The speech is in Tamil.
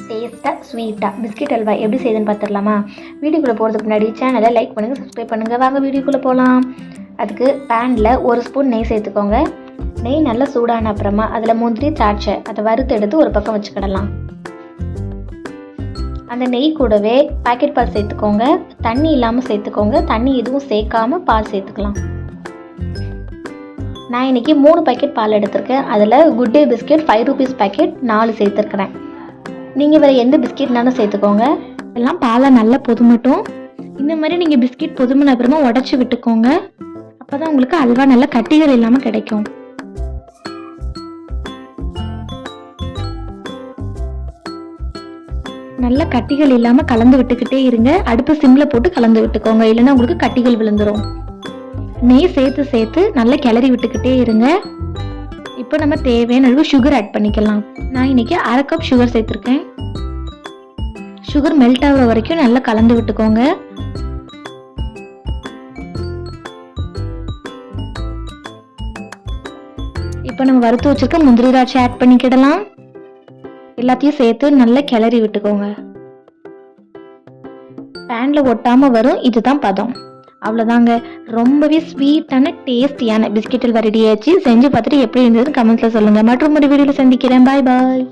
டேஸ்ட்டாக ஸ்வீட்டாக பிஸ்கெட் அல்வா எப்படி செய்யுதுன்னு பார்த்துடலாமா? வீடியோக்குள்ளே போகிறதுக்கு முன்னாடி சேனலை லைக் பண்ணுங்கள், சப்ஸ்கிரைப் பண்ணுங்கள். வாங்க வீடியோக்குள்ளே போகலாம். அதுக்கு பேனில் 1 ஸ்பூன் நெய் சேர்த்துக்கோங்க. நெய் நல்லா சூடான அப்புறமா அதில் முந்திரி, திராட்சை அதை வறுத்து எடுத்து ஒரு பக்கம் வச்சுக்கிடலாம். அந்த நெய் கூடவே பாக்கெட் பால் சேர்த்துக்கோங்க. தண்ணி இல்லாமல் சேர்த்துக்கோங்க. தண்ணி எதுவும் சேர்க்காம பால் சேர்த்துக்கலாம். நான் இன்றைக்கி 3 பாக்கெட் பால் எடுத்திருக்கேன். அதில் Good Day biscuit 5 rupees packet 4 சேர்த்துருக்குறேன். நீங்கள் வேறு எந்த பிஸ்கெட்னாலும் சேர்த்துக்கோங்க. எல்லாம் பாலை நல்லா பொதுமட்டும். இந்த மாதிரி நீங்கள் பிஸ்கெட் பொதுமன அப்புறமா உடச்சி விட்டுக்கோங்க. அப்போ தான் உங்களுக்கு அல்வா நல்லா கட்டிகள் இல்லாமல் கிடைக்கும். நல்லா கட்டிகள் இல்லாமல் கலந்து விட்டுக்கிட்டே இருங்க. அடுப்பு சிம்மில் போட்டு கலந்து விட்டுக்கோங்க, இல்லைன்னா உங்களுக்கு கட்டிகள் விழுந்துடும். நெய் சேர்த்து நல்லா கிளறி விட்டுக்கிட்டே இருங்க. இப்போ நம்ம தேவையான அளவு சுகர் ஆட் பண்ணிக்கலாம். நான் இன்னைக்கு 1/2 கப் சுகர் சேர்த்துருக்கேன். சுகர் மெல்ட் ஆகிற வரைக்கும் நல்லா கலந்து விட்டுக்கோங்க. இப்போ நம்ம வறுத்து வச்சிருக்க முந்திரி, திராட்சை ஆட் பண்ணிக்கிடலாம். எல்லாத்தையும் சேர்த்து நல்லா கிளறி விட்டுக்கோங்க. பேன்ல ஒட்டாம வரும். இதுதான் பதம். அவ்வளோதாங்க. ரொம்பவே ஸ்வீட்டான டேஸ்டியான பிஸ்கெட் அல்வா ரெடி ஆச்சு. செஞ்சு பார்த்துட்டு எப்படி இருந்ததுன்னு கமெண்ட்ஸில் சொல்லுங்கள். மற்றும் ஒரு வீடியோவில் சந்திக்கிறேன். பாய் பாய்.